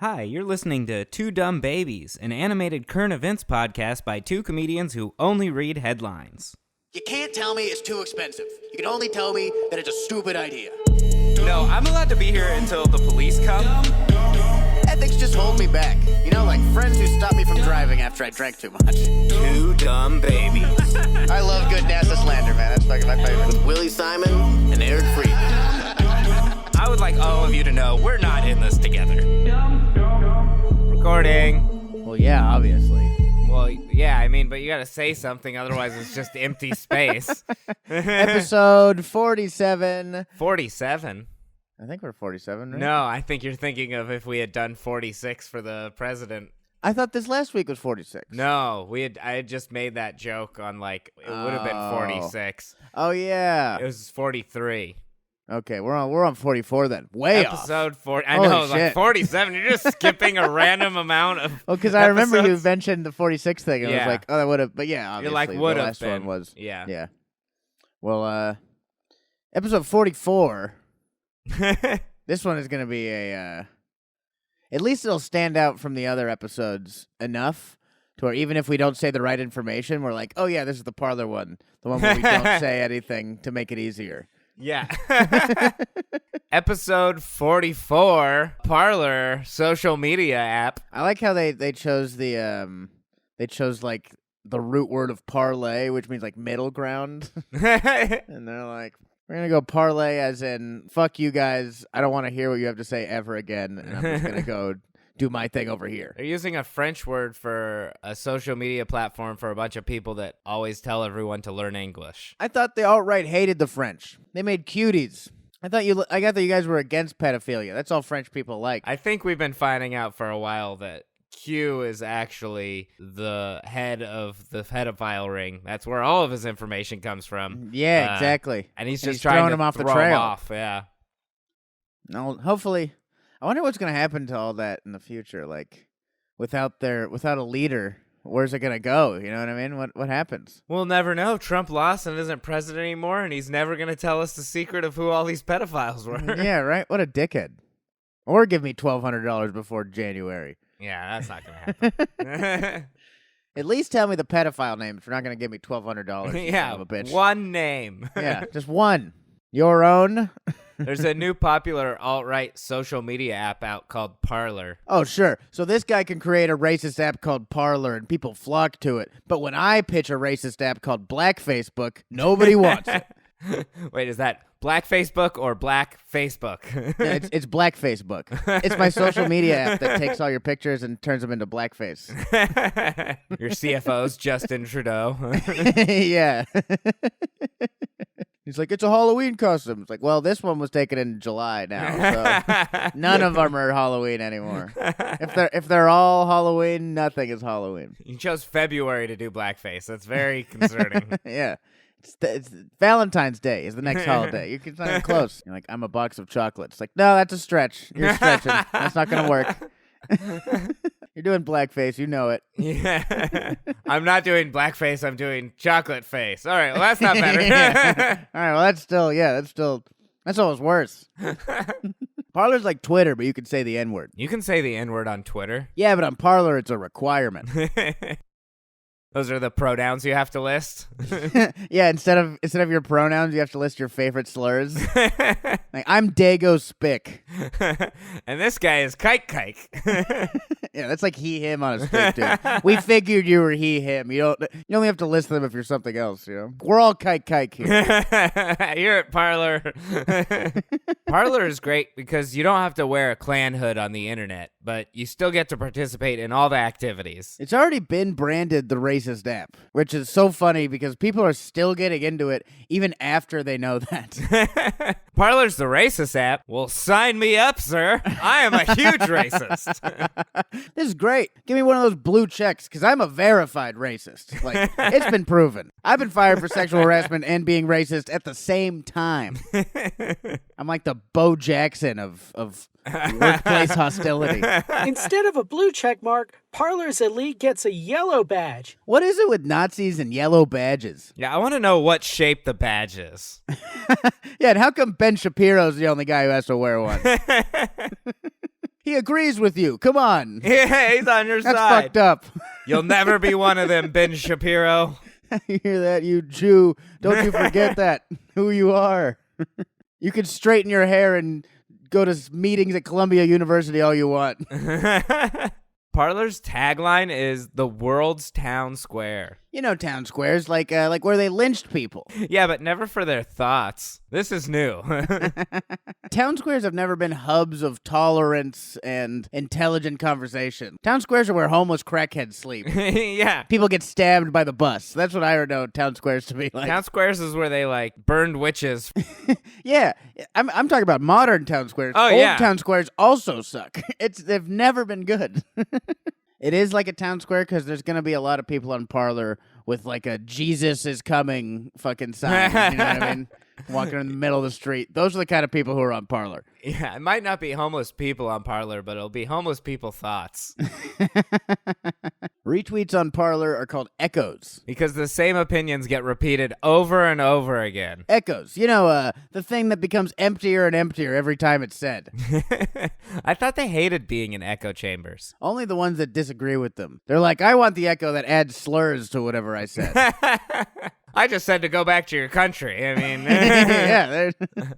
Hi, you're listening to Two Dumb Babies, an animated current events podcast by two comedians who only read headlines. You can't tell me it's too expensive. You can only tell me that it's a stupid idea. No, I'm allowed to be here until the police come. Ethics just hold me back. You know, like friends who stop me from driving after I drank too much. Two dumb babies. I love good NASA slander, man. That's fucking my favorite. With Willie Simon and Eric Freedman. I would like all of you to know we're not in this together. Recording. Well, yeah, obviously. Well, yeah, I mean, but you gotta say something, otherwise it's just empty space. Episode 47. 47? I think we're 47, right? No, I think you're thinking of if we had done 46 for the president. I thought this last week was 46. No, I had just made that joke on, like, it would have been 46. Oh, yeah. It was 43. Okay, we're on 44 then. Way off. Episode 40. I Holy know, like shit. 47. You're just skipping a random amount of Well, because I remember you episodes. mentioned the 46 thing, and I Yeah. was like, oh, that would have, but yeah, You're obviously, like, the would have last been. one was, Yeah. yeah. Well, episode 44, this one is going to be at least it'll stand out from the other episodes enough to where even if we don't say the right information, we're like, oh yeah, this is the Parler one, the one where we don't say anything to make it easier. Yeah. Episode 44, Parler social media app. I like how they chose the like the root word of parlay, which means like middle ground. And they're like, we're going to go parlay as in, fuck you guys, I don't want to hear what you have to say ever again, and I'm just going to go do my thing over here. They're using a French word for a social media platform for a bunch of people that always tell everyone to learn English. I thought the alt-right hated the French. They made cuties. I got that you guys were against pedophilia. That's all French people like. I think we've been finding out for a while that Q is actually the head of the pedophile ring. That's where all of his information comes from. Yeah, exactly. And he's And just he's trying throwing to him off the throw trail. him off. Yeah. No, hopefully. I wonder what's going to happen to all that in the future. Like, without a leader, where's it going to go? You know what I mean? What happens? We'll never know. Trump lost and isn't president anymore, and he's never going to tell us the secret of who all these pedophiles were. Yeah, right? What a dickhead. Or give me $1,200 before January. Yeah, that's not going to happen. At least tell me the pedophile name if you're not going to give me $1,200. You Yeah, son of a bitch. one name. Yeah, just one. Your own? There's a new popular alt-right social media app out called Parler. Oh, sure. So this guy can create a racist app called Parler and people flock to it. But when I pitch a racist app called Black Facebook, nobody wants it. Wait, is that Black Facebook or Black Facebook? Yeah, it's Black Facebook. It's my social media app that takes all your pictures and turns them into blackface. Your CFO's Justin Trudeau. Yeah. He's like, it's a Halloween costume. It's like, well, this one was taken in July now, so none of them are Halloween anymore. If they're all Halloween, nothing is Halloween. You chose February to do blackface. That's very concerning. Yeah. It's Valentine's Day is the next holiday. You're not even close. You're like, I'm a box of chocolates. Like, no, that's a stretch. You're stretching. That's not going to work. You're doing blackface. You know it. Yeah. I'm not doing blackface. I'm doing chocolate face. All right. Well, that's not better. Yeah. All right. Well, that's almost worse. Parler's like Twitter, but you can say the N-word. You can say the N-word on Twitter. Yeah, but on Parler, it's a requirement. Those are the pronouns you have to list. Yeah, instead of your pronouns, you have to list your favorite slurs. Like, I'm Dago Spick. And this guy is Kike Kike. Yeah, that's like he, him on a stick, dude. We figured you were he, him. You only have to list them if you're something else, you know? We're all Kike here. You're at Parler. Parler is great because you don't have to wear a Klan hood on the internet, but you still get to participate in all the activities. It's already been branded the racist app, which is so funny because people are still getting into it even after they know that. Parler's the racist app. Well, sign me up, sir. I am a huge racist. This is great. Give me one of those blue checks because I'm a verified racist. Like, it's been proven. I've been fired for sexual harassment and being racist at the same time. I'm like the Bo Jackson of workplace hostility. Instead of a blue check mark, Parler's elite gets a yellow badge. What is it with Nazis and yellow badges? Yeah, I want to know what shape the badge is. Yeah, and how come Ben Shapiro's the only guy who has to wear one? He agrees with you. Come on. Yeah, he's on your That's side. fucked up. You'll never be one of them, Ben Shapiro. You hear that, you Jew? Don't you forget that, who you are. You can straighten your hair and go to meetings at Columbia University all you want. Parler's tagline is the world's town square. You know town squares, like where they lynched people. Yeah, but never for their thoughts. This is new. Town squares have never been hubs of tolerance and intelligent conversation. Town squares are where homeless crackheads sleep. Yeah. People get stabbed by the bus. That's what I know town squares to be like. Town squares is where they, like, burned witches. Yeah, I'm talking about modern town squares. Oh, Old yeah. town squares also suck. They've never been good. It is like a town square because there's going to be a lot of people on Parler with like a Jesus is coming fucking sign. You know what I mean? Walking in the middle of the street. Those are the kind of people who are on Parler. Yeah, it might not be homeless people on Parler, but it'll be homeless people thoughts. Retweets on Parler are called echoes. Because the same opinions get repeated over and over again. Echoes. You know, the thing that becomes emptier and emptier every time it's said. I thought they hated being in echo chambers. Only the ones that disagree with them. They're like, I want the echo that adds slurs to whatever I said. I just said to go back to your country. I mean, Yeah.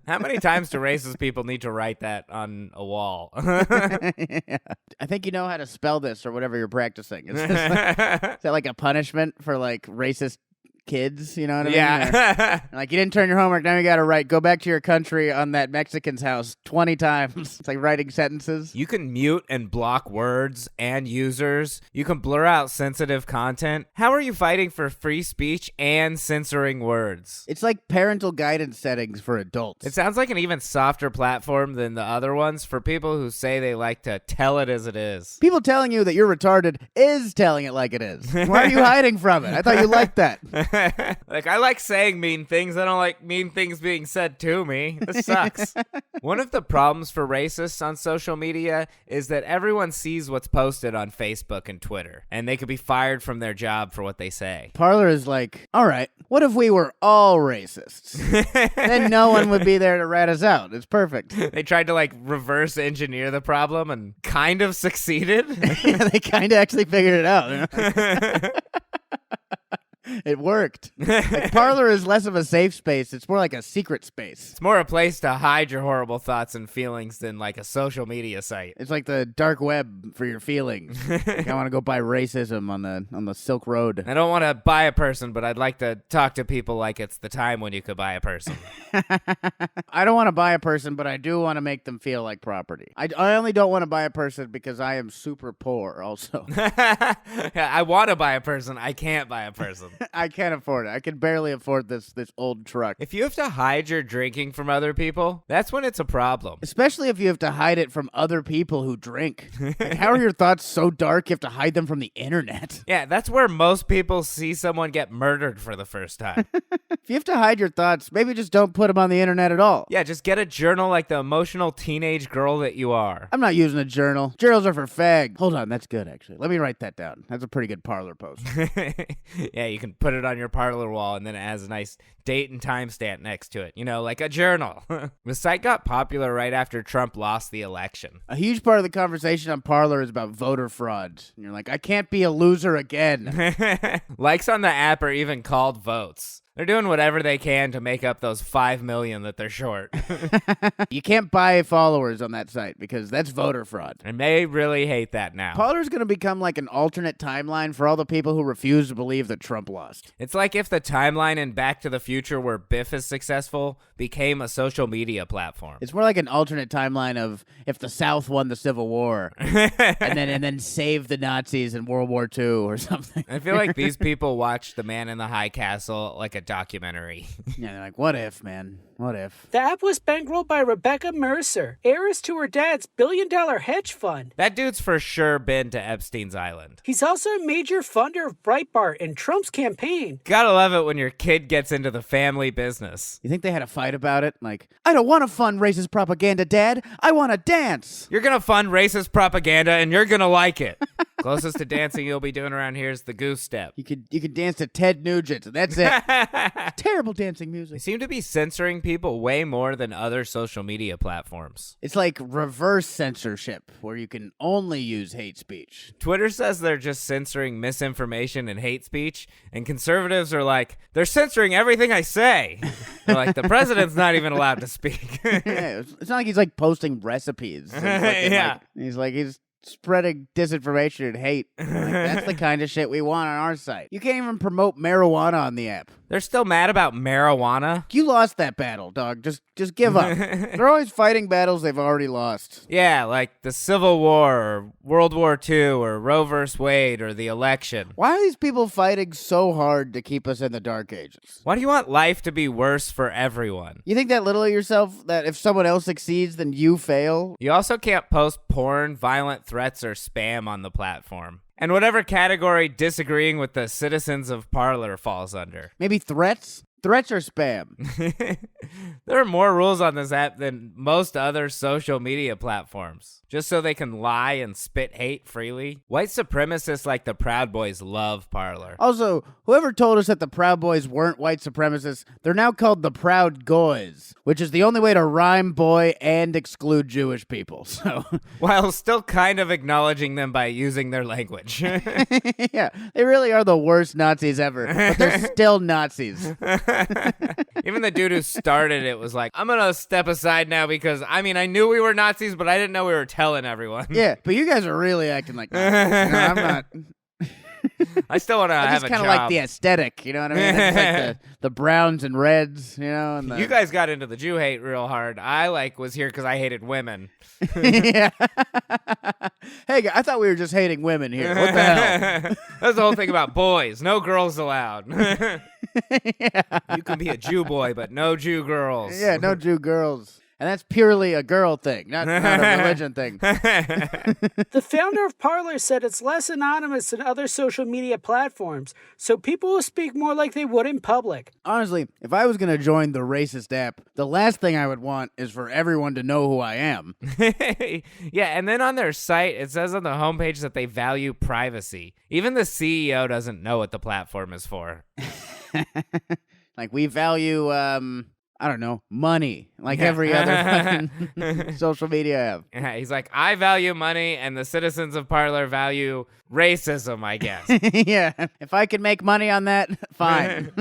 how many times do racist people need to write that on a wall? Yeah. I think you know how to spell this or whatever you're practicing. Is that like a punishment for like racist kids? You know what I mean? Yeah. Or, like, you didn't turn your homework, now you gotta go back to your country on that Mexican's house 20 times. It's like writing sentences. You can mute and block words and users. You can blur out sensitive content. How are you fighting for free speech and censoring words? It's like parental guidance settings for adults. It sounds like an even softer platform than the other ones for people who say they like to tell it as it is. People telling you that you're retarded is telling it like it is. Why are you hiding from it? I thought you liked that. Like, I like saying mean things. I don't like mean things being said to me. This sucks. One of the problems for racists on social media is that everyone sees what's posted on Facebook and Twitter, and they could be fired from their job for what they say. Parler is like, all right, what if we were all racists? Then no one would be there to rat us out. It's perfect. They tried to, like, reverse engineer the problem and kind of succeeded. Yeah, they kind of actually figured it out. You know? It worked. Like, Parler is less of a safe space. It's more like a secret space. It's more a place to hide your horrible thoughts and feelings than, like, a social media site. It's like the dark web for your feelings. Like, I want to go buy racism on the Silk Road. I don't want to buy a person, but I'd like to talk to people like it's the time when you could buy a person. I don't want to buy a person, but I do want to make them feel like property. I only don't want to buy a person because I am super poor also. I want to buy a person. I can't buy a person. I can't afford it. I can barely afford this old truck. If you have to hide your drinking from other people, that's when it's a problem. Especially if you have to hide it from other people who drink. Like, how are your thoughts so dark you have to hide them from the internet? Yeah, that's where most people see someone get murdered for the first time. If you have to hide your thoughts, maybe just don't put them on the internet at all. Yeah, just get a journal like the emotional teenage girl that you are. I'm not using a journal. Journals are for fag. Hold on, that's good, actually. Let me write that down. That's a pretty good Parler post. Yeah, you can put it on your Parler wall, and then it has a nice date and timestamp next to it. You know, like a journal. The site got popular right after Trump lost the election. A huge part of the conversation on Parler is about voter fraud. And you're like, I can't be a loser again. Likes on the app are even called votes. They're doing whatever they can to make up those 5 million that they're short. You can't buy followers on that site because that's voter fraud. And they really hate that now. Parler's going to become like an alternate timeline for all the people who refuse to believe that Trump lost. It's like if the timeline in Back to the Future where Biff is successful became a social media platform. It's more like an alternate timeline of if the South won the Civil War and then saved the Nazis in World War II or something. I feel like these people watch The Man in the High Castle like a documentary. Yeah, they're like, what if, man? What if? The app was bankrolled by Rebecca Mercer, heiress to her dad's billion-dollar hedge fund. That dude's for sure been to Epstein's Island. He's also a major funder of Breitbart and Trump's campaign. Gotta love it when your kid gets into the family business. You think they had a fight about it? Like, I don't want to fund racist propaganda, Dad. I want to dance. You're gonna fund racist propaganda and you're gonna like it. Closest to dancing you'll be doing around here is the goose step. You could dance to Ted Nugent, and that's it. Terrible dancing They music. seem to be censoring people way more than other social media platforms. It's like reverse censorship, where you can only use hate speech. Twitter says they're just censoring misinformation and hate speech, and conservatives are like, they're censoring everything I say. They're like, the president's not even allowed to speak. Yeah, it's not like he's like posting recipes. And fucking, Yeah. He's spreading disinformation and hate. Like, that's the kind of shit we want on our site. You can't even promote marijuana on the app. They're still mad about marijuana. You lost that battle, dog. Just give up. They're always fighting battles they've already lost. Yeah, like the Civil War or World War II or Roe vs. Wade or the election. Why are these people fighting so hard to keep us in the dark ages? Why do you want life to be worse for everyone? You think that little of yourself, that if someone else succeeds, then you fail? You also can't post porn, violent threats, or spam on the platform. And whatever category disagreeing with the citizens of Parler falls under. Maybe threats? Threats or spam? There are more rules on this app than most other social media platforms, just so they can lie and spit hate freely. White supremacists like the Proud Boys love Parler. Also, whoever told us that the Proud Boys weren't white supremacists, they're now called the Proud Goys, which is the only way to rhyme boy and exclude Jewish people. So, While still kind of acknowledging them by using their language. yeah, they really are the worst Nazis ever, but they're still Nazis. Even the dude who started it was like, I'm gonna step aside now because, I knew we were Nazis, but I didn't know we were telling everyone. Yeah, but you guys are really acting like Nazis. No, I'm not. I still want to I have just a kind job. of like the aesthetic, you know what I mean? It's like the browns and reds, you know? And the, You guys got into the Jew hate real hard. I was here because I hated women. yeah. Hey, I thought we were just hating women here. What the hell? That's the whole thing about boys. No girls allowed. Yeah. You can be a Jew boy, but no Jew girls. Yeah, no Jew girls. And that's purely a girl thing, not a religion thing. The founder of Parler said it's less anonymous than other social media platforms, so people will speak more like they would in public. Honestly, if I was going to join the racist app, the last thing I would want is for everyone to know who I am. Yeah, and then on their site, it says on the homepage that they value privacy. Even the CEO doesn't know what the platform is for. Like, we value, I don't know, money, like every other fucking social media app. Yeah, he's like, I value money, and the citizens of Parler value racism, I guess. Yeah, if I can make money on that, fine.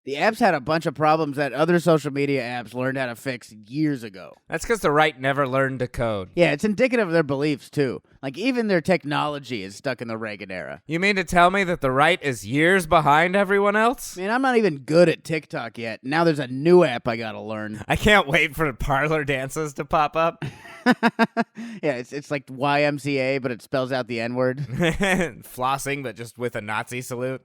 The apps had a bunch of problems that other social media apps learned how to fix years ago. That's because the right never learned to code. Yeah, it's indicative of their beliefs, too. Like, even their technology is stuck in the Reagan era. You mean to tell me that the right is years behind everyone else? Man, I'm not even good at TikTok yet. Now there's a new app I gotta learn. I can't wait for Parler dances to pop up. Yeah, it's like YMCA, but it spells out the N-word. Flossing, but just with a Nazi salute.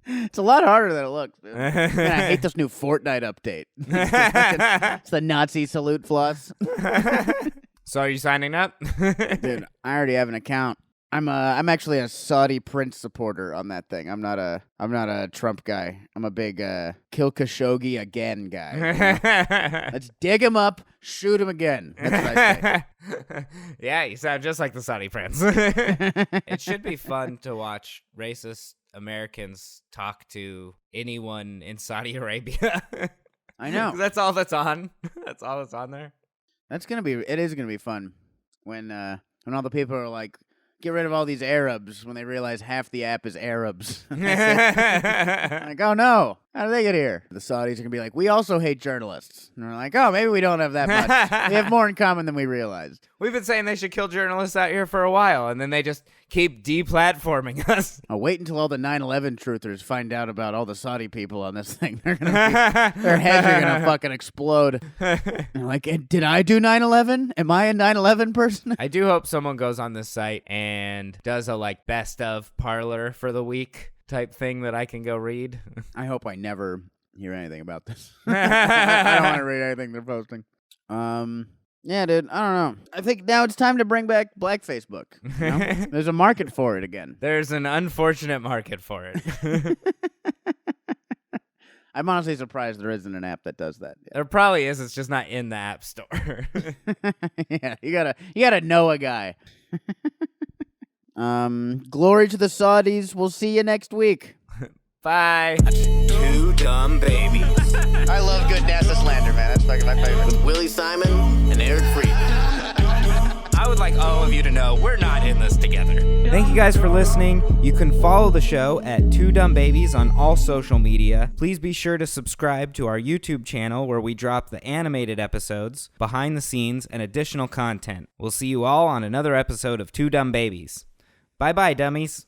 It's a lot harder than it looks. Man, I hate this new Fortnite update. It's the Nazi salute floss. So are you signing up? Dude, I already have an account. I'm actually a Saudi prince supporter on that thing. I'm not a Trump guy. I'm a big kill Khashoggi again guy. Let's dig him up, shoot him again. That's what I say. Yeah, you sound just like the Saudi prince. It should be fun to watch racist Americans talk to anyone in Saudi Arabia. I know. That's all that's on. That's all that's on there. It is gonna be fun when all the people are like, get rid of all these Arabs, when they realize half the app is Arabs. Like, oh no, how did they get here? The Saudis are going to be like, we also hate journalists. And we're like, oh, maybe we don't have that much. We have more in common than we realized. We've been saying they should kill journalists out here for a while, and then they just keep deplatforming us. I'll wait until all the 9/11 truthers find out about all the Saudi people on this thing. Their heads are going to fucking explode. They're like, did I do 9/11? Am I a 9/11 person? I do hope someone goes on this site and does a best of Parler for the week type thing that I can go read. I hope I never hear anything about this. I don't want to read anything they're posting. Yeah, dude, I don't know. I think now it's time to bring back Black Facebook. You know? There's a market for it again. There's an unfortunate market for it. I'm honestly surprised there isn't an app that does that. There probably is. It's just not in the App Store. Yeah, you gotta know a guy. Glory to the Saudis. We'll see you next week. Bye. Two dumb babies. I love good NASA slander, man. That's fucking my favorite. With Willie Simon and Eric Freedman. I would like all of you to know we're not in this together. Thank you guys for listening. You can follow the show at Two Dumb Babies on all social media. Please be sure to subscribe to our YouTube channel where we drop the animated episodes, behind the scenes, and additional content. We'll see you all on another episode of Two Dumb Babies. Bye-bye, dummies.